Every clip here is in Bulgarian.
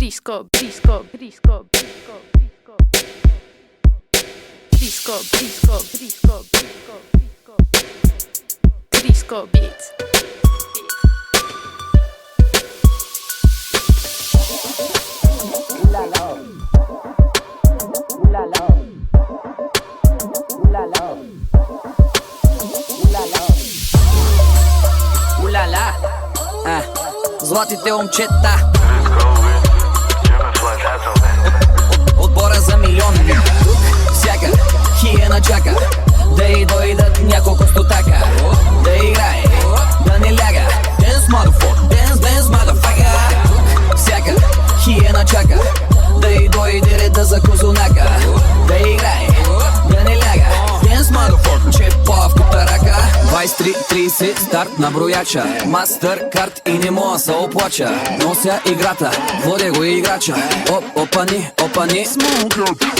Disco, disco, disco, disco, disco, disco, disco, disco, disco, disco, disco beats. La la, la la, la la, la la. Уляля, златите момчета отбора за милиони. Всяка хиена чака да й дойдат няколко стотака. Да играе, да не ляга. Dance motherfucker, dance, dance motherfucker. Всяка хиена чака да й дойде реда за козунака. Да играе, да не ляга. Dance motherfucker, че по-авката рака. 23:30 старт на брояча. Мастеркард и не мога се оплача. Нося играта, водя го играча. Опани, опани,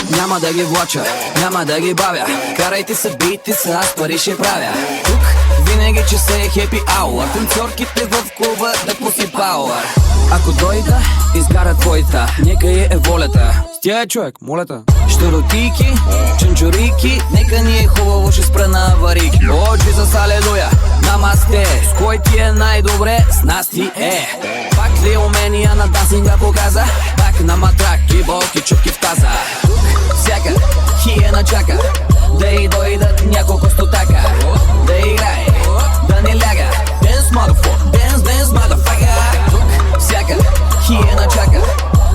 няма да ги влача, няма да ги бавя. Карайте се, бийте се, аз пари ще правя. Тук винаги че се е хепи ауър. Танцорките в клуба да пусти пауър. Ако дойда, изгара твоята, нека е волята. Стяй човек, молята. Щуротики, чунчурики, нека ни е хубаво, ще спра на аварики. О, Джизъс, алелуя, намасте. С кой ти е най-добре, с нас ти е. Пак ли умения на дансинга показа? Пак на матраки, болки, чупки в таза. Всяка хиена чака да й дойдат няколко стотака. Да играе, да не ляга. Dance motherfucker, dance, dance motherfucker. Всяка хиена чака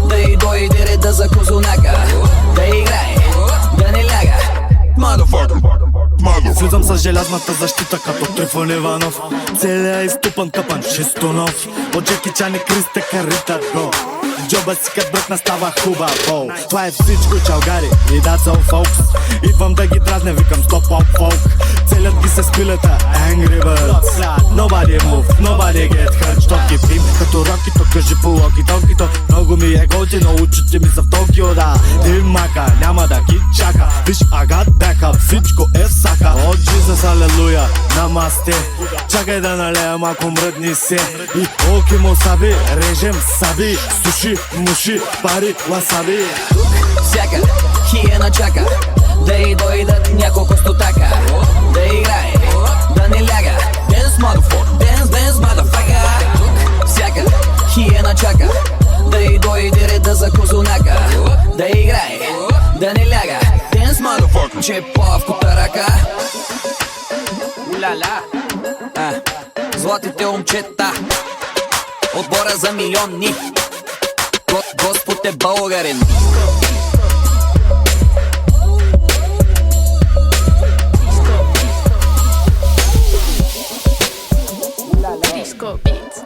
да й дойде реда за козунака. Да играе, да не ляга. Motherfucker. Слизам с желязната защита като Трифон Иванов. Целия изтупан къпан, чисто нов. От Джеки Чан и Кристе Карита го. Джоба си кът бръкна става хубаво. Това е всичко, чалгари и that's all folks. Идвам да ги дразня, викам стоп оп фолк. Целят ги се с пилета, Angry Birds. Nobody move, nobody get hurt. Що ги пим, като рокито, кажи по локи-токито. Много ми е готино, учите ми са в Токио, да. Димака, няма да ги чака. Виж, I got backup, всичко е в сака. О, Джизъс, алелуя, намасте. Чакай да налея малко мръдни се. И оки му саби, режем саби. Суши, муши, пари, ласаби. Всяка хиена чака да й дойдат няколко стотака. Да играе, да не ляга. Dance motherfucker, dance, dance motherfucker. Всяка хиена чака да й дойде реда за козунака. Да играе, да не ляга. Dance motherfucker, че по-авката рака. Уляля, златите момчета отбора за милиони. Господ е българин. Disco beats.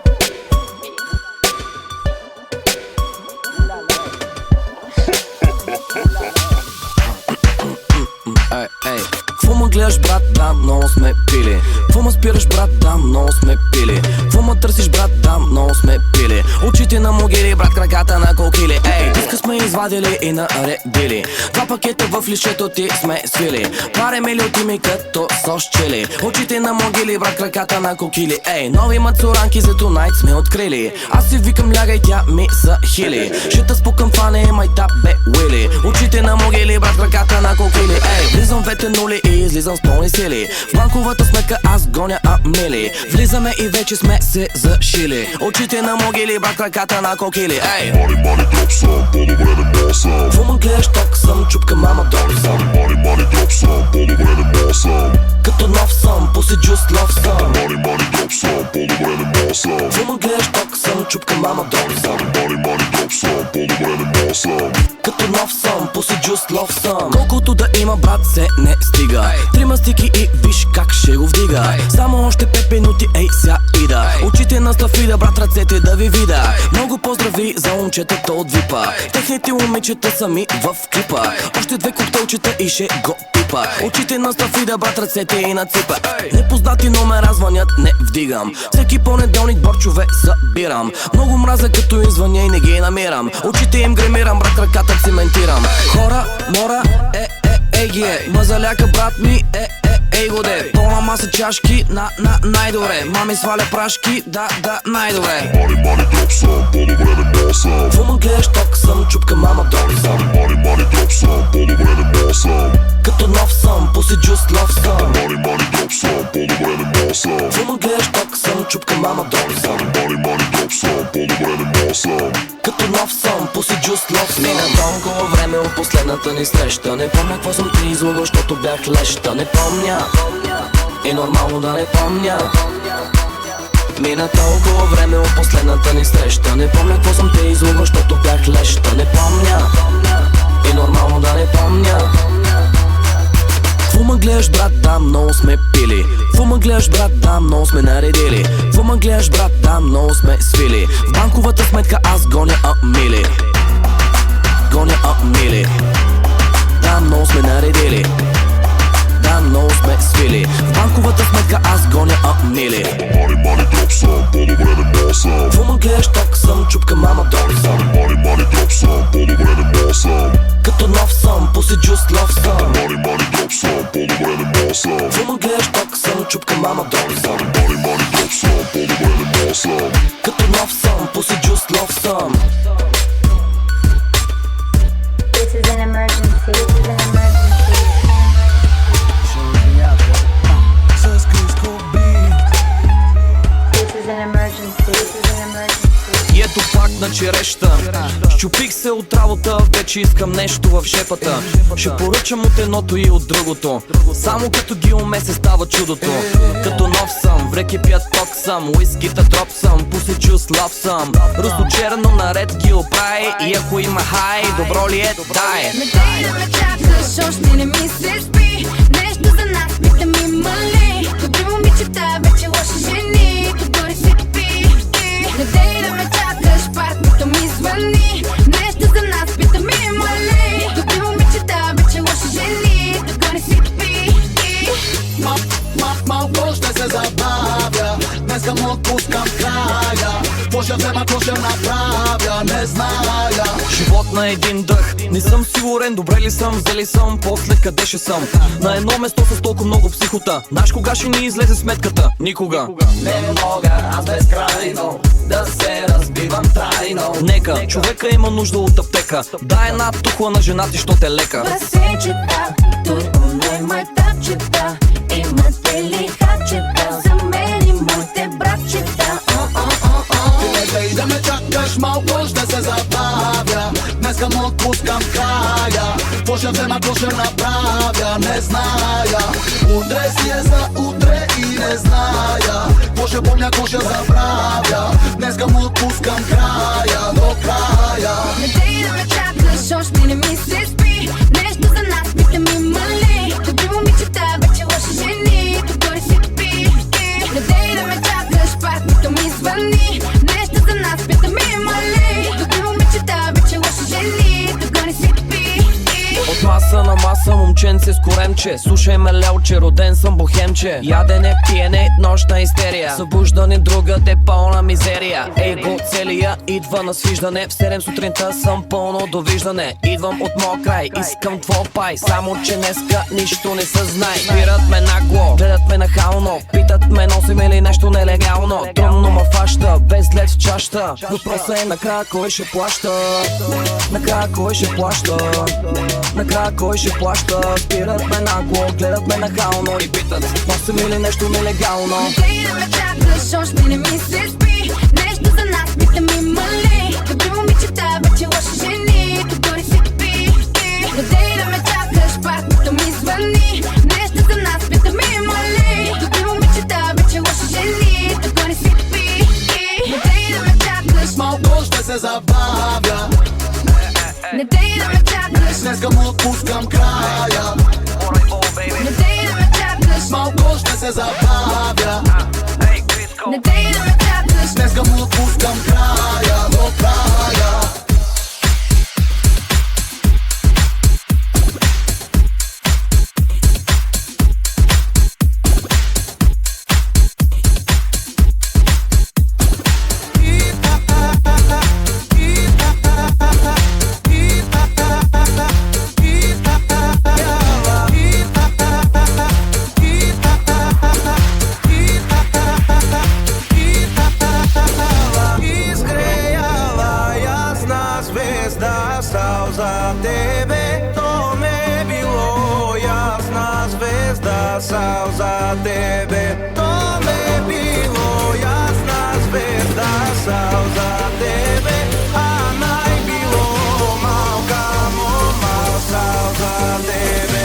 Кво ме гледаш, брат, да, много сме пили. Кво ме спираш, брат, да, много сме пили. Кво ме търсиш, брат, да, много сме пили. Очите на могили, брат, краката на кокили. Ей, диска сме извадили и наредили. Два пакета в лишето ти сме свили. Паре милиоти ми като сос чили. Очите на могили, брат, краката на кокили. Ей, нови мацуранки за тунайт сме открили. Аз си викам лягай, тя ми са хили. Шита спукам фане, майтап бе уили. Очите на могили, брат, краката на кокили. Ей, влизам вете нули и излизам с пълни сили. В банковата сметка аз гоня амили. Влизаме и вече сме се зашили. Очите на могили, брат, краката на кокили. Ей, Мани, дроп съм, по-добре не мога съм. кво ме гледаш, ток съм, чупка мама док съм. Мани, дроп съм, по-добре не мога съм. Като нов съм, пуси джус лов съм. Мани, дроп съм, по-добре не мога съм. Кво ме гледаш, ток съм, чупка мама док съм. Мани, дроп съм, по-добре не мога съм. Като нов съм, пуси джус лов съм. Колкото да има, брат, се не стига. Трима стики и виж как ще го вдига. Само още 5 минути, ей, ся ида. Очите на стафида, брат, ръцете да ви вида. Много поздрави за момчетата от випа. Техните момичета сами в клипа. Още 2 коктейлчета и ще го пипа. Очите на стафида, брат, ръцете и на ципа. Непознати номера звънят, не вдигам. Всеки понеделник борчове събирам. Много мраза като им звъня и не ги намирам. Очите им гремирам, брат, краката циментирам. Хора, мора, Мазаляка брат ми, ей годе. Пълна маса чашки, най-добре. Мами сваля прашки, да, най-добре. Мани дроп съм, по-добре не мога сам. Фуман гледаш ток съм, чупка мама дори съм. Мани дроп съм, по-добре не мога сам. Като нов съм, пуси джус лов съм. Мани дроп съм, по-добре не мога сам. Фуман гледаш ток съм, чупка мама дори съм. Мани дроп съм, по-добре не мога сам. Като нов съм, пуси джус лов съм. Мина толкова време от последната ни среща. Не помня какво съм ти излагал, защото бях леща. Не помня, и нормално да не помня. Мина толкова време от последната ни среща. Не помня какво съм те излагал, защото бях леща. Не помня, и нормално да не помня. Фу ма гледаш брат, да, много сме пили. Фу ма гледаш брат, да, много сме наредили. Фу ма гледаш брат, да, много сме свили. В банковата сметка аз гоня мили. Гоня мили. Да, много сме наредили. Да, много сме свили. В банковата сметка аз гоня мили. Мани дроп съм, по-добре не мога сам. Фу ма гледаш ток съм, чупка мама дори съм. Мани дроп съм, по-добре не мога сам. Като нов съм, пуси джус лов съм. Мани дроп съм, по-добре не мога сам. Фу ма гледаш ток съм, чупка мама дори съм. Мани дроп съм, по-добре не мога сам. Като нов съм, пуси джус лов съм. This is an emergency. This is an emergency. This is an emergency. This is an emergency. И ето пак на череща. Щупих се от работа, вече искам нещо в шепата. Ще поръчам от едното и от другото. Само като ги умесе става чудото. Като нов съм, в реки пят ток съм. Уискита дроп съм, пуси чус лав съм. Русно черно наред ги оправи. И ако има хай, добро ли е, дай. Ме дай да ме чакаш, още не ми се спи. Нещо за нас, питам има ли. Добри момичета, вече лоши жени. Дори си пи. Не дай да ме чакаш, партнерто ми звъни. Нещо за нас, питам има ли. Добри момичета, вече лоши жени. Дори си пи. Малко ще се забавя. Днеска му отпускам края. Какво ще взема, какво ще направя, не зная. Живот на един дъх, не съм сигурен, добре ли съм, взели съм, после къде ще съм. На едно место с толкова много психота. Знаеш кога ще ни излезе сметката? Никога. Не мога аз безкрайно да се разбивам трайно. Нека, човека има нужда от аптека. Дай една тухла на жена ти, що те лека. Басейнчета, той умей майтапчета. Имате ли хапчета за мен и моите братчета? Ти не дай да ме чакаш, малко ще се забавя. Днеска му отпускам края. Какво ще взема, какво ще направя, не зная. Утре си е за утре и не зная. Какво ще помня, какво ще забравя. Днеска му отпускам края, до края. Не дай да ме чакаш, още не ми се спи. Нещо за нас, питам има ли. Добри момичета, вече лоши жени. Дори си пи. Не дай да ме чакаш, партнерто ми звъни. Нещо за нас, питам има ли. Добри момичета, вече лоши жени. Дори си пи. От маса на маса, момченце с коремче. Слушай ме лелче, роден съм бохемче. Ядене, пиене, нощна истерия. Събуждане, другаде, пълна мизерия. Его целия идва на свиждане. В 7 сутринта съм пълно довиждане. Идвам от моя край, искам твой пай. Само че днеска нищо не съзнай. Спират ме нагло, гледат ме нахално. Питат ме носим или нещо нелегално. Трудно ма фаща, без лед в чаща. Въпросът е накрая кой ще плаща. Накрая кой ще плаща. Накрая кой ще плаща. Спират ме нагло, гледат ме нахално. И питат, носим или нещо нелегално. Не дай да ме чакаш, още не ми се спи. Нещо за нас, питам има ли. Добри момичета, вече лоши жени. Дори си пи. Не дай да ме чакаш, партнерто ми звъни. Нещо за нас, питам има ли. Добри момичета, вече лоши жени. Дори си пи. Не дай да ме чакаш, Малко ще се забавя. не дай да ме чакаш, Днеска му отпускам края. не дай да ме чакаш, Малко ще се забавя. не дай да ме чакаш. Днеска му отпускам края, до края. звезда стал за тебе. То ме било ясна звезда стал за тебе. То ме било ясна звезда стал за тебе. А най било малка момал стал за тебе.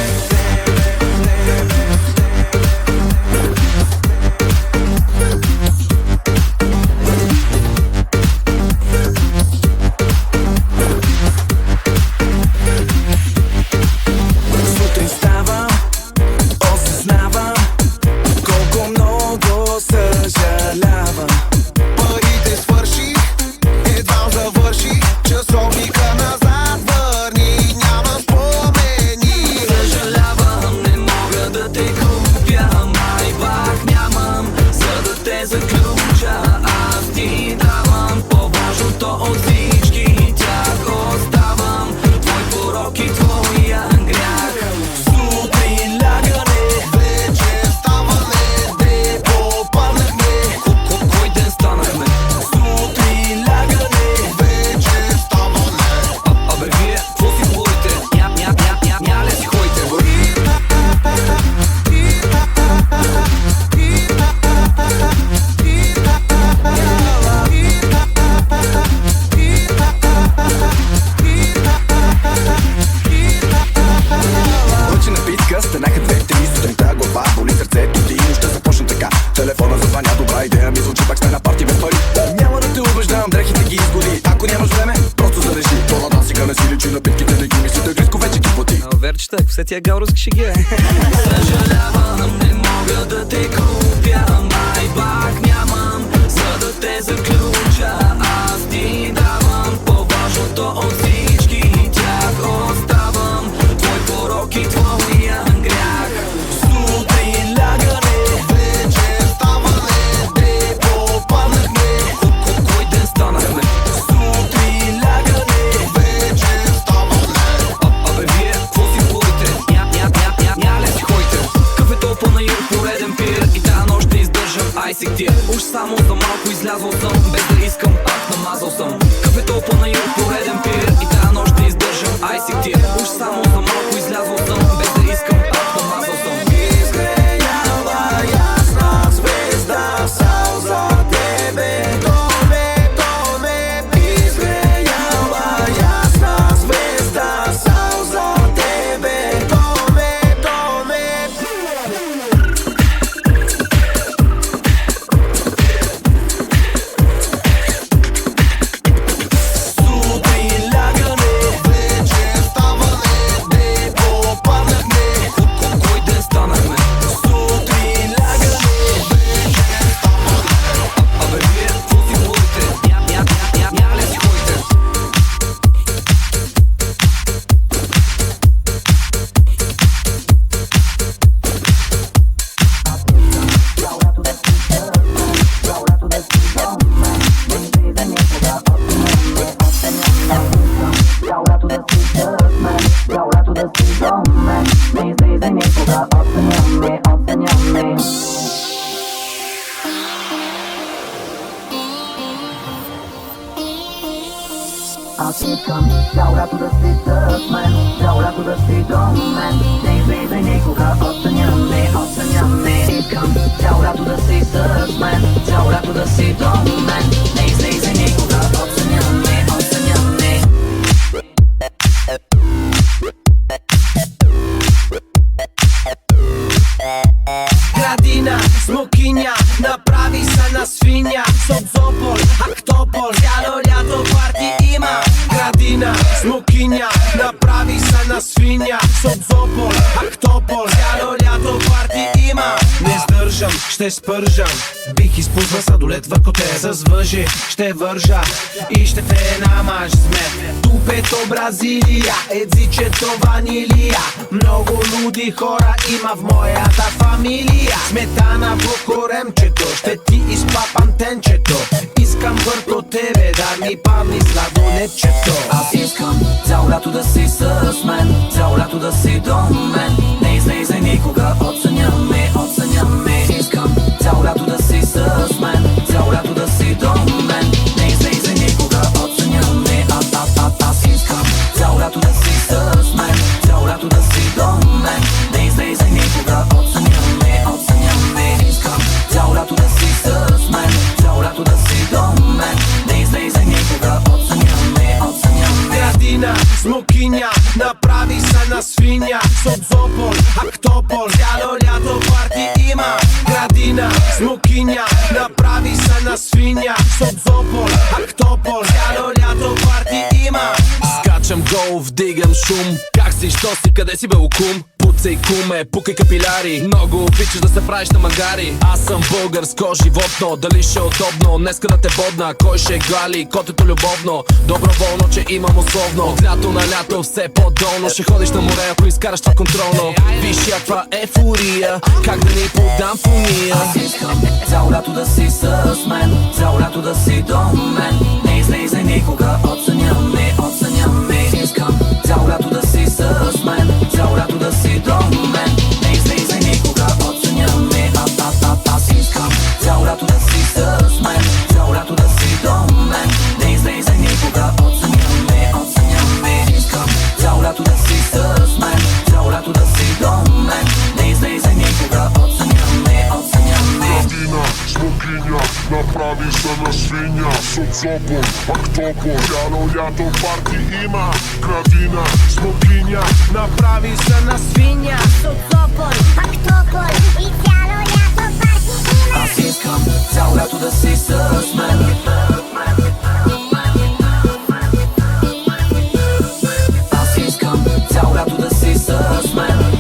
Сутрин ставам, осъзнавам колко много съжалявам. Парите свърших, едва завърших. Часовника назад върни, няма спомени. Съжалявам, не мога да те купя, май пак нямам, за да те заключа. Аз ти давам по-важното от всички тях. Оставам твой порок и твоя грях. Сутрин лягане, Вече ставане, де попаднахме. кой ден станахме? Сутрин лягане, Вече ставане. абе вие, какво си говорите? Ня ли си ходите? Лъчи на битка, станаха 2-3 сутринта, глава боли сърцето ти, но ще започна така. Телефона зазвъня, добра идея ми звучи, пак сме на парти без пари. Няма да те убеждавам, дрехите ги изгоди. Ако нямаш време, просто зарежи. То на дансика не си личи, на битките не ги мислите, Гриско вече ги плати. Верчета, ако все тия галруск шеге. Съжалявам, не мога да те купя, май пак нямам, за да те заключа. Аз ти давам по-важното от всички тях. Оставам твой порок и твоя грях. Сутрин лягане, Вече ставане, де попаднахме. кой ден станахме? Сутрин лягане, Вече ставане. абе вие, какво си говорите? Ня ли си ходите? Кафето пълна юр, пореден пир и тая нощ ще издържам айсик тир. Уж само за малко излязъл съм, без да искам, пак намазал съм. Кафето пълна юр, пореден пир и тая нощ ще издържам айсик тир. Уж само за малко излязъл съм, без да искам, пак намазал съм. Изгреяла ясна звезда стал за тебе. Томе, изгреяла ясна звезда стал за тебе. Томе. Сутрин лягане, Вече ставане, де попаднахме. кой ден станахме? Сутрин лягане, абе вие, какво си говорите? Ня ли си ходите? Аз искам цял лято да си с мен, цял лято да си до мен. Не излизай никога от съня ми. Искам цял лято да си с мен, цял лято да си до мен. Не излизай никога от съня ми. Градина, смокиня, направи се на свиня. Соцопол, Актопол, цяло лято парти има. Градина, смокиня, направи се на свиня. Соцопол, Актопол, цяло лято парти има. Не сдържам, ще спържам. Бих изпусна сладолет върху те. С въжи ще вържа и ще те намаж смет. Тупето Бразилия, езичето ванилия. Много луди хора има в моята фамилия. Сметана по коремчето, ще ти изпапам тенчето. Искам върху тебе да ми падни сладолетчето. Аз искам цял лято да си с мен, цял лято да си до мен. Не излизай никога от съня ми. Искам цял лято да си с мен, цял лято да си до мен. Не излизай никога от съня ми. Аз искам Смокиня, направи се на свиня. Соцопол, Актопол, цяло лято парти има. Градина, смокиня, направи се на свиня. Соцопол, Актопол, цяло лято парти има. Скачам гол, вдигам шум. Как си, що си, къде си бе окум? Пуцай куме, пукай капиляри. Много обичаш да се правиш на магари. Аз съм българско животно, дали ще е удобно днеска да те бодна? Кой ще гали, котето любовно? Доброволно, че имам условно. От лято на лято все по-долно. Ще ходиш на море, ако изкараш това контролно. Виж каква ефория, как да ни подам в уния. Аз искам цяло лято да си с мен, цяло лято да си до мен. Не излизай никога, оценяме, оценяме. Искам цяло лято да си с мен, цяло лято да си до мен. Не излизай никога, оценяме. Аз искам цяло лято да си с мен, цяло лято да си до мен. Не излизай никога, оценяме, оценяме. Искам цяло лято да си с мен, цяло лято да си до мен. Не излизай никога, оценяме, оценяме. Градина, смокиня, направи се на свиня. Соцопол, Актопол, цяло лято парти има. Градина, смокиня, Направи се на свиня. Соцопол, Актопол и цяло лято парти има. Аз искам цяло лято да си с мен. Аз искам цяло лято да си с мен.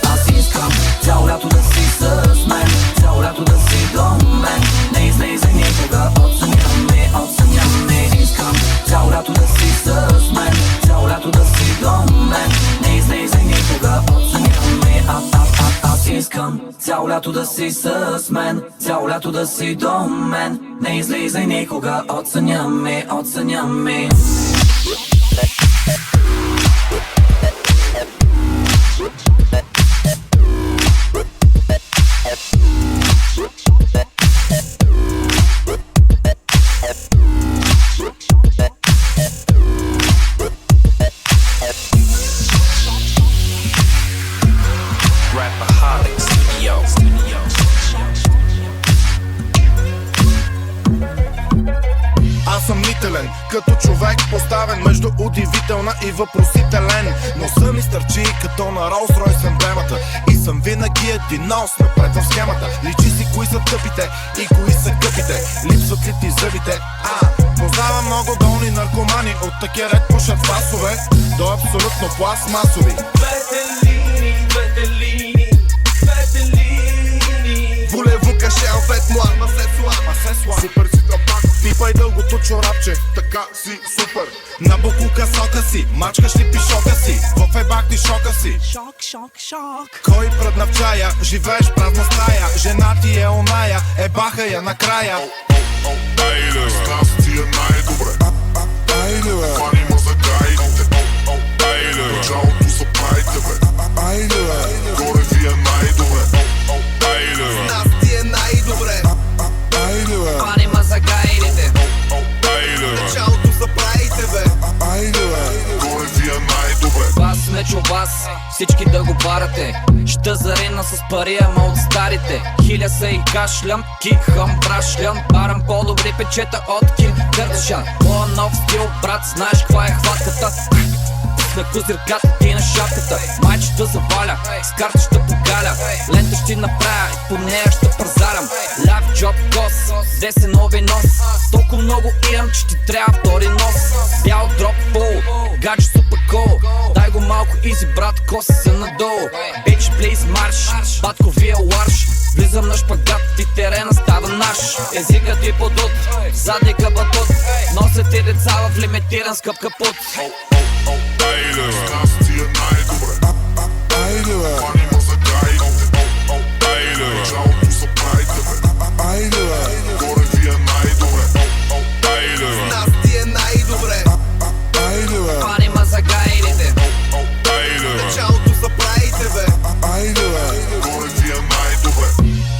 Аз искам цяло лято да си с мен, цяло лято да си до мен. Не излизай никога, оценяме, оценяме. Искам цяло лято да си с мен, цяло лято да си до мен. Не излизай никога, оценяме. Аз искам цяло лято да си с мен, цяло лято да си до мен. Не излизай никога, оценяме, оценяме. Rapaholic Studio. Аз съм нителен, като човек поставен между удивителна и въпросителен. Но съм изтърчи като на Rolls Royce емблемата. И съм винаги един нос напред в схемата. Личи си кои са тъпите и кои са къпите. Липсват ли ти зъбите? Познавам много долни наркомани. От такия ред пушат фасове до абсолютно пластмасови. Двете линии. Voulez-vous cacher en fait moi? Супер си драпак, пипай дългото чорапче. Така си супер. На букука сока си, мачкаш ли пишока си? В ебак ти шока си. Шок. Кой пръдна в чая, живееш празна стая. Жена ти е оная, ебаха я накрая. Айде, с нас ти е най-добре. Айде, бе, фани ма за гайдите. Айде, бе, началото са прайте, бе. Айде, бе, горе ви е най-добре. Айде, бе, С нас ти е най-добре. айде, бе, Фани ма за гайдите. айде, бе, Началото са правите, бе. айде, бе, горе ви е най-добре. Вас не чу вас, всички да го барате. Ще зарина с пари, ама от старите. Хиля се и кашлям, кихам, брашлям. Барам по-добри печета от Ким Кардашян. Моя нов стил, брат, знаеш каква е хватката. На козирката ти на шапката. Майчета заваля, с карта ще покаля. Лента ще направя и по нея ще пазарам. Ляв джоб кос, десен нови нос. Толкова много имам, че ти трябва втори нос. Бял дроп пол, гадже супер кол. Дай го малко изи брат, коса се надолу. Bitch please марш, батко вие ларш. Влизам на шпагат и терена става наш. Езикът ти подут, задника батут. Носят ти деца в лимитиран скъп капут. Айде, бе, с нас ти е най-добре. Айде, бе, фани ма за гайдите. Айде, бе, началото са прайте, бе. Айде, бе, горе ви е най-добре. Айде, бе, С нас ти е най-добре. айде, бе, Фани ма за гайдите. айде, бе, Началото са правите, бе. айде, бе, горе ви е най-добре.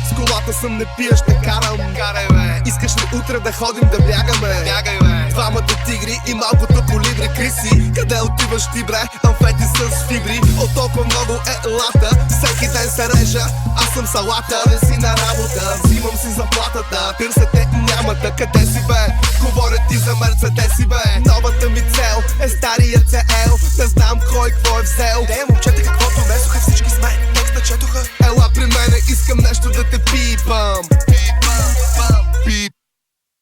С колата съм, не пия, ще карам. Карай, бе. Искаш ли утре да ходим да бягаме? Бягай, бе. Двамата тигри и малкото колибри Криси. Къде отиваш ти бре? Амфети с фибри. От толкова много лата. Всеки ден се режа, аз съм салата. Не си на работа, взимам си заплатата. Търсете нямата, къде си бе? Говорят ти за Мерцедеси бе. Новата ми цел е стария CL. Да знам кой какво е взел. Те момчета каквото месоха, всички сме текста четоха. Ела при мене, искам нещо да те пипам.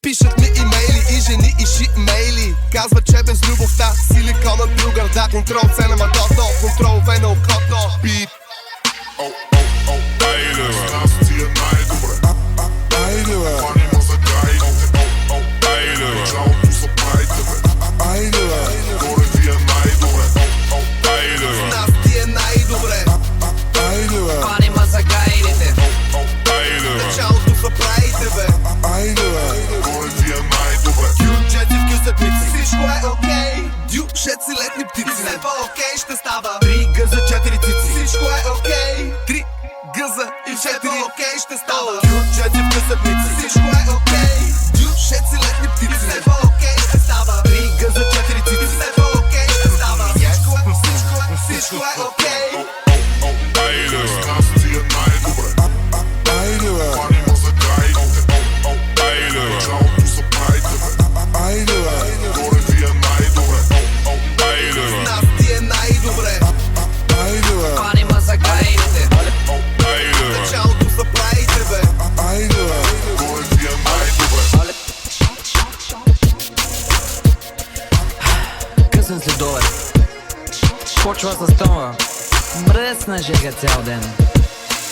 Пишат ми имейли и жени и шимейли. Казват, че без любовта силиконът другър. Да, контрол C на мадото, контрол V на окото. Пип. Айде бе, с нас ти е най-добре. Айде бе, фани мазагай. Айде бе, началото са прайте бе. Айде бе, горе ти е най-добре. Айде бе, с нас ти е най-добре. айде бе, Фани мазагайдите. айде бе, Началото са прайте бе. айде бе, горе ти е най-добре. Дюджети вкъсат мици, всичко е окей. Дюшет си летни птици, все по-окей ще става. 3 гъза, 4 цици, всичко е окей. 3 гъза и 4 окей ще става. Дюджети вкъсат мици, всичко е окей. Дюшет си летни птици, все по-окей ще става. 3 гъза, 4 цици, все по-окей ще става. Всичко е окей. Айде бе, с нас ти е най-добре. Айде бе, фани мазагай. Айде бе, началото са прайте бе. Айде бе, горе ти е най-добре. Айде бе, С нас ти е най-добре. айде бе, Фани мазагайдите. айде бе, Началото са прайте бе. айде бе, горе ти е най-добре. Късен следобед. Почва с тона. Мръсна жега цял ден.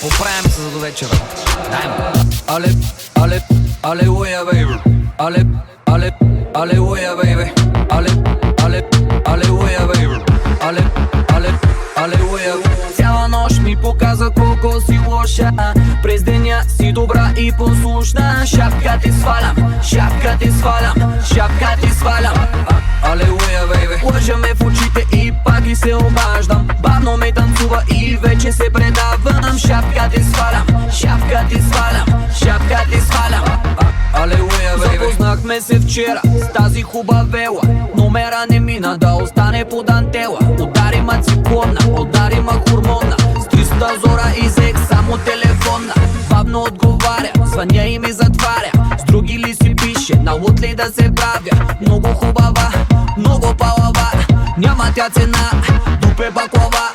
Оправям се за до вечера. Дай му. Алелуя, бейби. Алелуя, бейби. Алелуя, бейби. Алелуя. Цяла нощ ми показа колко си лоша. През деня си добра и послушна. Шапка ти свалям, шапка ти свалям, шапка ти свалям. Алелуя, бейби. Лъжа ме в очите и пак и се обаждам. Бавно ме танцува и вече се предавам. Шапка ти свалям, шапка ти свалям, шапка ти свалям. Алелуя, бейби. Запознахме се вчера с тази хубавела. Номера не мина да остане по дантела. Удари ма циклона, удари ма хормона. С 300 зора изех само телефона. Бавно отговаря, звъня и ми затваря. С други ли си пише, на лут ли да се правя. Много хубава, много палава. Няма тя цена, дупе баклава.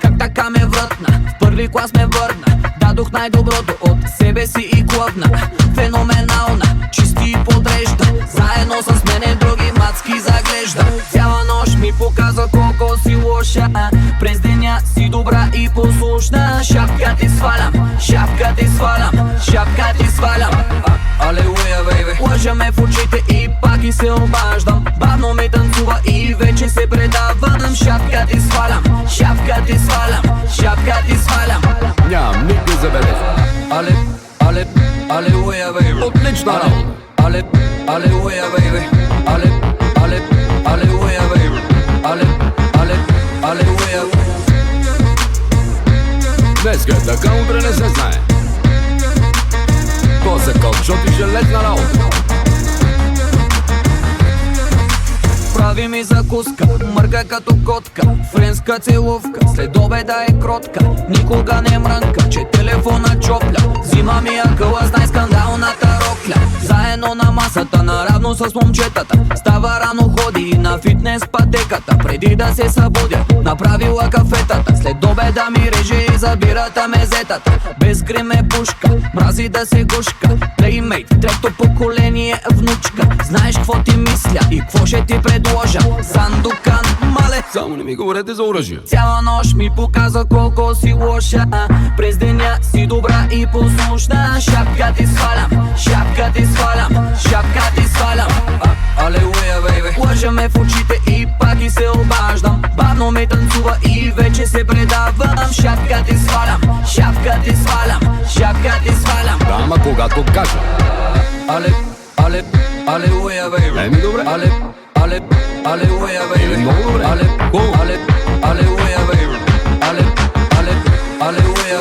Как така ме врътна, в първи клас ме върна. Дадох най-доброто от себе си и клъвна. Феноменална, чисти и подрежда. Заедно с мене други мацки заглежда. Цяла нощ ми показа колко си лоша. През деня си добра и послушна. Шапка ти свалям, шапка ти свалям, шапка ти свалям. Алелуя, бейби. Лъжа ме в очите и пак и се обаждам. Бавно ме танцува и вече се предавам. Шапка ти свалям, шапка ти свалям, шапка ти свалям. Нямам никакви забележки. Алелуя, бейби. Отлична работа. Алелуя, бейби. Алелуя, бейби. Алелуя. Днеска е така, утре не се знае. Коса кокшот и железна работа. Прави ми закуска, мърга като котка. Френска целувка, след обеда е кротка. Никога не мрънка, че телефона чопля. Взима ми акъла, знай скандалната рокля. Заедно на масата, наравно с момчетата. Става рано, ходи на фитнес пътеката. Преди да се събудя, направила кафетата. След обеда ми реже и забирата мезетата. Без грим е пушка, мрази да се гушка. Плеймейт, трето поколение внучка. Знаеш какво ти мисля и какво ще ти предложа. Сандукан, мале. Само не ми говорете за оръжие. Цяла нощ ми показа колко си лоша. През деня си добра и послушна. Шапка ти свалям, шапка ти свалям, шапка ти свалям. Алелуя, бейби. Лъжа ме в очите и пак и се обаждам. Бавно ме танцува и вече се предавам. Шапка ти свалям, шапка ти свалям, шапка ти свалям. Да, ама когато кажа. Алелуя, бейби. Еми добре. Алелуя, бейби. Много добре. Алелуя, бейби. Алелуя.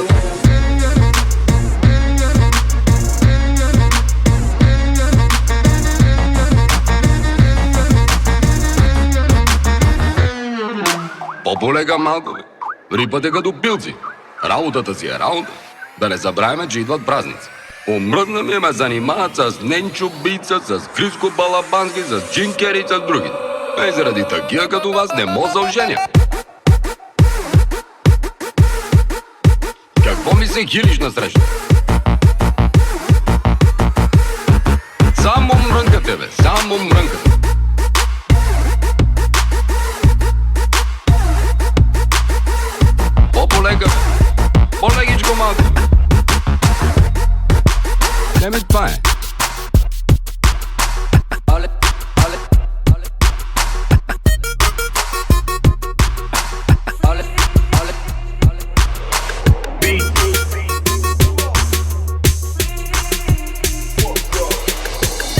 По-полега малко, бе. Рипате като пилци. Работата си е работа. Да не забравяме, че идват празници. Омръзна ми ме занимават с Ненчо Бица, с Хриско Балабански, с Джин Кери и с другите. Ей, заради такива като вас не мога да оженя. Какво ми се хилиш насреща? Само мрънкате, бе, само мрънкате. По-полега, по-легичко малко. Не ми това е.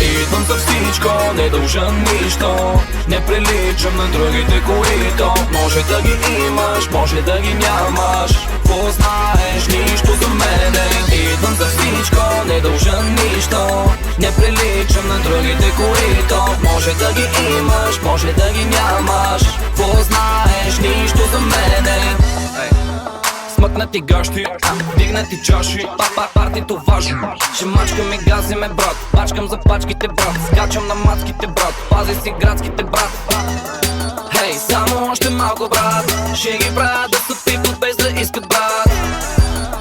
Идвам за всичко, не дължа нищо. Не приличам на другите, които може да ги имаш, може да ги нямаш. Какво знаеш, нищо за мене. Идвам за всичко, не дължа нищо. Не приличам на другите, които може да ги имаш, може да ги нямаш. Какво знаеш, нищо за мене. Смъкнати гащи, дигнати чаши, партито важно. Ще мачкам и газиме, брат. Пачкам за пачките, брат. Скачам на мацките, брат. Пази си градските, брат. Хей, само още малко, брат. Ще ги правя да са пипнат без да искат, брат.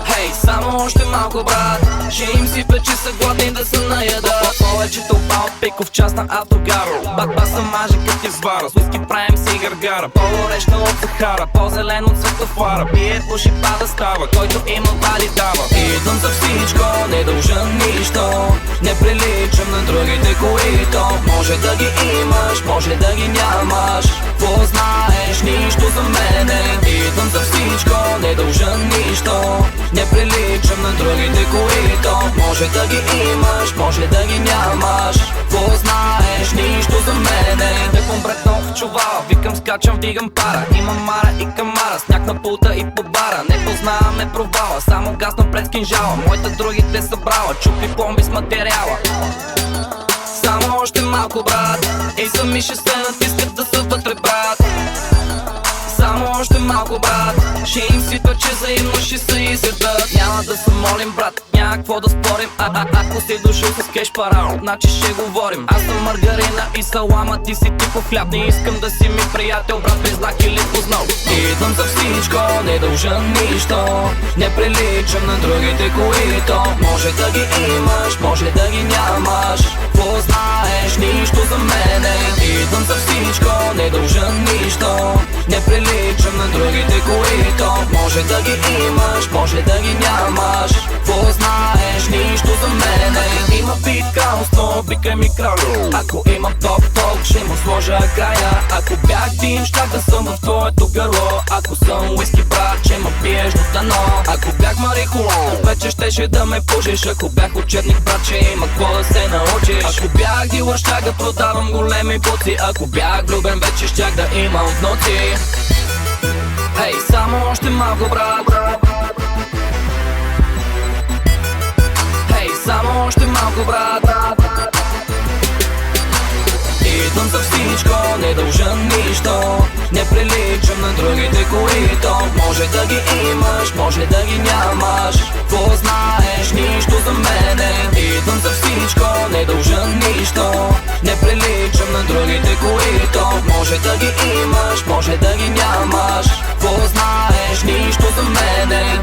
Хей, само още малко, брат. Ще им сипя, че са гладни да се наядат. Повече тълпа от пиков час на автогаро. Бат-баса маже като извара. С уиски правим си гаргара. По-гореща от Сахара, по-зелен от светофара. Пие, пуши, пада, става. Който има вали дава. Идвам за всичко, не дължа нищо. Не приличам на другите, които може да ги имаш, може да ги нямаш. Какво знаеш, нищо за мене. Идвам за всичко, не дължа нищо. Не приличам на другите, които може да ги имаш, може да ги нямаш. Какво знаеш, нищо за мене. Не помбретно в чувала, викам, скачам, вдигам пара. Имам мара и камара, сняг на пулта и по бара. Не познаваме провала, само гасна пред кинжала. Моите другите събрала, чупи пломби с материала. Само още малко, брат. И сами ще се натискат да са вътре, брат. Само още малко, брат. Ще им сипя, че взаимно ще се изядат. Няма да се молим, брат, няма какво да спорим. Ако си дошъл с кеш парао, значи ще говорим. Аз съм маргарина и салама, ти си типов хляб. Не искам да си ми приятел, брат, без знак или познал. Идвам за всичко, не дължа нищо. Не приличам на другите, които може да ги имаш, може да ги нямаш. Какво знаеш, нищо за мене. Идвам за всичко, не дължа нищо. Не приличам на другите, които може да ги имаш, може да ги нямаш. Какво знаеш, нищо за мене. Има бит хаус, но викай ми кралю. Ако имам топ-ток, ще му сложа края. Ако бях дим, щях да съм в твоето гърло. Ако съм уиски, брат, ще ме пиеш до дано. Ако бях марихуан, вече щеше да ме пушиш. Ако бях учебник, брат, ще има какво да се научиш. Ако бях дилър, щях да продавам големи буци. Ако бях влюбен, вече щях да имам внуци. Хей, само още малко, брат. Хей, само още малко, брат. Идвам за всичко, не дължа нищо. Не приличам на другите, които може да ги имаш, може да ги нямаш. Какво знаеш, нищо за мене. Идвам за всичко, не дължа нищо. Не приличам на другите, които може да ги имаш, може да ги нямаш. Какво знаеш, нищо за мене.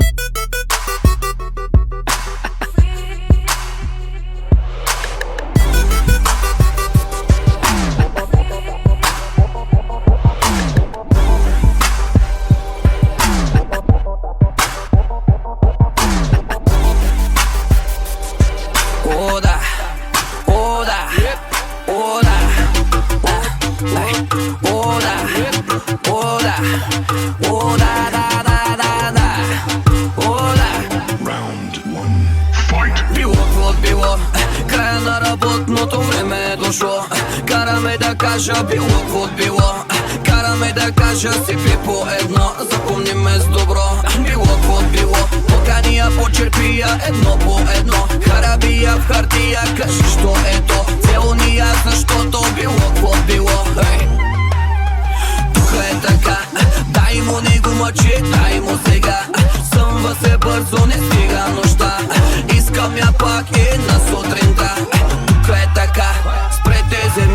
Края на работното време е дошло. Караме да кажа било какво било. Караме да кажа сипи по едно. Запомни ме с добро. Било какво било. Покания почерпия едно по едно. Харабия в хартия, кажи що е то. Цел ния защото било какво било. Тук е така, дай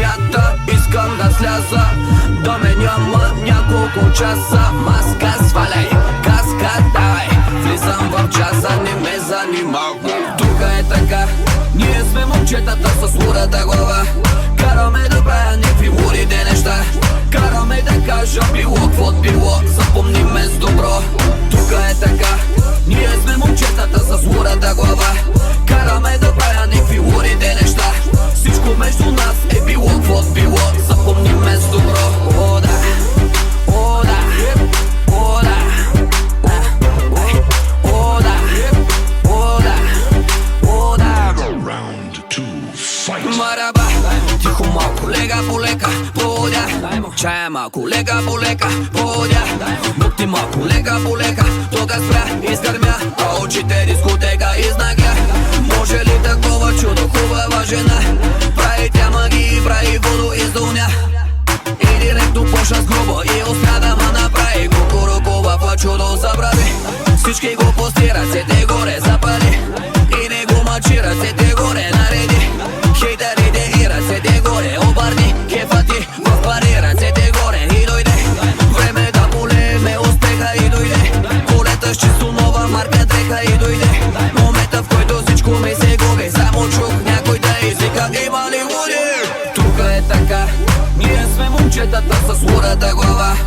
свята. Искам да сляза, да ме няма няколко часа. Маска сваляй, каска давай, влизам в джаза, не ме занимава. Тук е така, ние сме момчетата с лудата глава. Караме да правя някакви лудите неща. Караме да кажа било каквото било, запомни ме с добро. Тук е така, ние сме момчетата с лудата глава. Караме да правя някакви лудите неща. Всичко между нас е било каквото било, запомни ме с добро. О да, о да, о да, о да, о да, о да. Мараба, тихо малко, лека по лека, подя. Чая малко, лека по лека, подя. Букти малко, лека по лека, тога спря, изгърмя, а очите дискотека изнагля. Може ли такова чудо, хубава жена? Прави тя магии, прави воду из дуня. И директно почна с грубо и успя да ма направи. Кукурукова в чудо забрави. Всички го пусти, ръцете горе запали. И не го мъчи, ръцете горе нареди. Хейтерите и ръцете горе обърни. Кефа ти в пари, ръцете горе и дойде. Време да полеме успеха и дойде. Колета с чисто нова марка дрека и дойде. Момента, в който всичко ми се губи, само чух някой да извика: има ли луди? Тук е така, ние сме момчетата с лудата глава.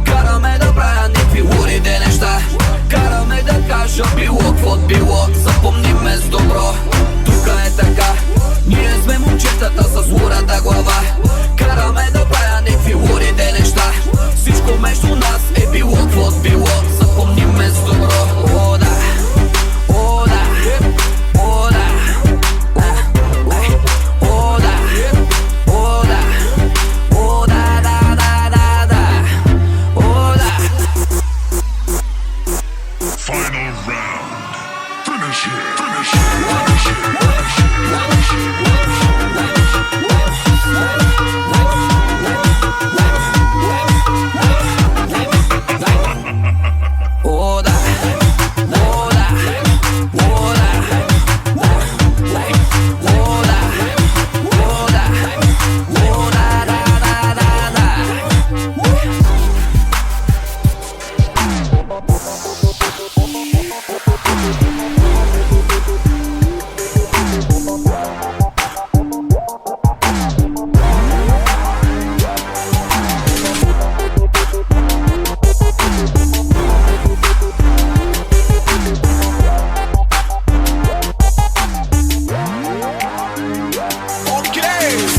Караме да правя някакви лудите неща. Караме да кажа било каквото било, запомни ме с добро. Тук е така, ние сме момчетата с лудата глава. Караме да правя някакви лудите неща. Всичко между нас е било каквото било, запомни ме с добро. О да, о да, о да, о да, о да, о да, да, да, да, да, о да. Final round. Finish it, finish it, finish it, finish it, finish О да, о да, о да, о да, о да, о да, да, да, да, да.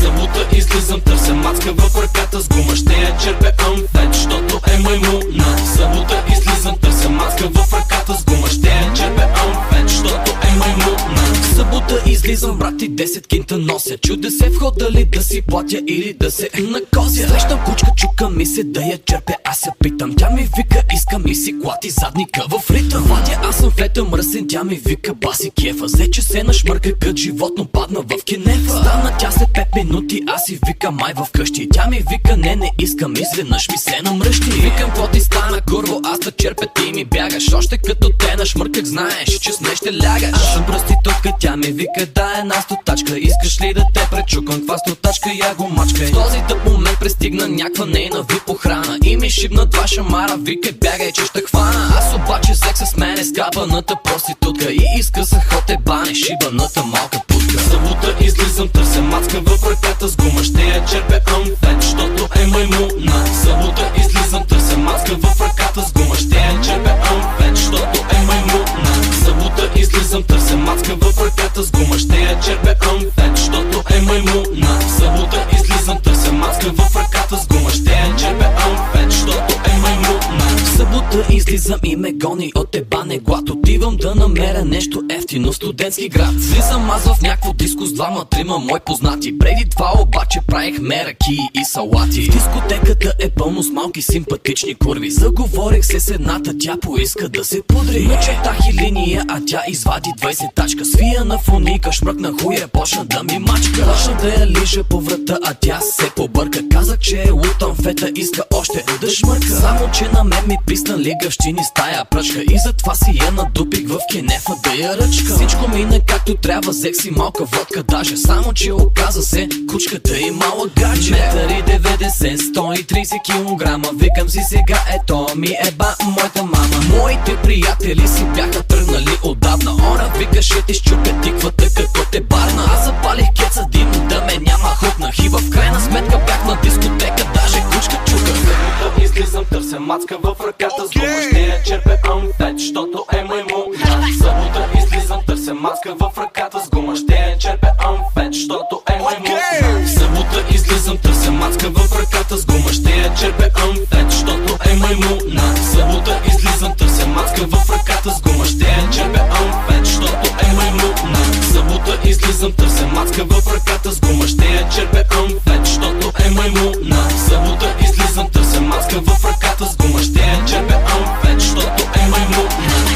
Събота излизам, търся мацка в ръката с гума. Ще я черпе амфет, защото е маймуна. Събота излизам, търся мацка в ръката с гума. Ще я черпе амфет, защото е маймуна. Събота излизам, брати, 10 кинта нося. Чудя се в ход дали да си платя или да се накозя. Срещам кучка, чука ми се да я черпе, аз я питам. Тя ми вика, иска ми си клати задника в ритъм. Вадя, аз съм флета мръсен, тя ми вика, баси кефа. Взе, че се нашмърка кът животно, падна в кенефа. Стана тя след 5 минути, аз си вика, май в къщи. Тя ми вика, не искам, изведнъж ми се намръщи. Викам, какво ти стана, курво, аз да черпя, ти ми бягаш. Още като те нашмърках, знаеш, че с мен ще лягаш. Аз съм проститутка, тя ми вика, дай една стотачка. Искаш ли да те пречукам, каква стотачка, я го мачкай. В този тъп момент пристигна някаква нейна вип охрана и ми шибна 2 шамара, вика, бягай, че ще хвана. Аз обаче взех с мене скапаната проститутка и изкъсах от ебане шибаната малка путка. Събота излизам, търся мацка в ръката с гума. Ще я черпе амфет, защото е маймуна. Събота излизам, търся мацка в ръката с гума. Ще я черпе амфет, защото е маймуна. Събота излизам, търся мацка в ръката с гума. Ще я черпе амфет, защото е маймуна. Събота излизам, търся мацка в ръката с гума. Ще я черпе амфет, защото е маймуна. Събота излизам и ме гони от ебане глад. Отивам да намеря нещо ефтино в студентски град. Влизам аз в някакво диско с 2-3 мои познати. Преди това обаче правихме ракии и салати. В дискотеката е пълно с малки симпатични курви. Заговорих се с едната, тя поиска да се пудри. Начертах и линия, а тя извади 20 тачка. Свия на фоника, шмръкна хуя, почна да ми мачка. Почна да я лижа по врата, а тя се побърка. Казах, че е лутан фета, иска още да шмърка. Само че на мен ми присна лигавщини с тая пръчка. И затова си я надупих в кенефа да я ръчка. Всичко мина както трябва, взех си малка водка даже. Само че оказа се, кучката и малка мала гадже. Метър и 90, 130 килограма. Викам си сега, ето ми еба моята мама. Моите приятели си бяха тръгнали отдавна. Она викаше ти щупя тиквата като те барна. Аз запалих кеца дим да ме няма, хукнах. И в крайна сметка бях на дискотека, даже кучка чуках. Да излизам, търся мацка в ръката. С гума ще я черпе амфет, щото е маймуна. Събота излизам, търся мацка в ръката. С гума ще я черпе амфет, щото е маймуна. Събота излизам, търся мацка в ръката. С гума ще я черпе амфет, щото е маймуна. Събота излизам, търся мацка в ръката. С гума ще я черпе амфет, щото е маймуна. Събота излизам, търся мацка в ръката. С гума ще я черпе амфет, щото е маймуна. Събота излизам, търся мацка в ръката. С гума ще я черпе амфет, щото е маймуна.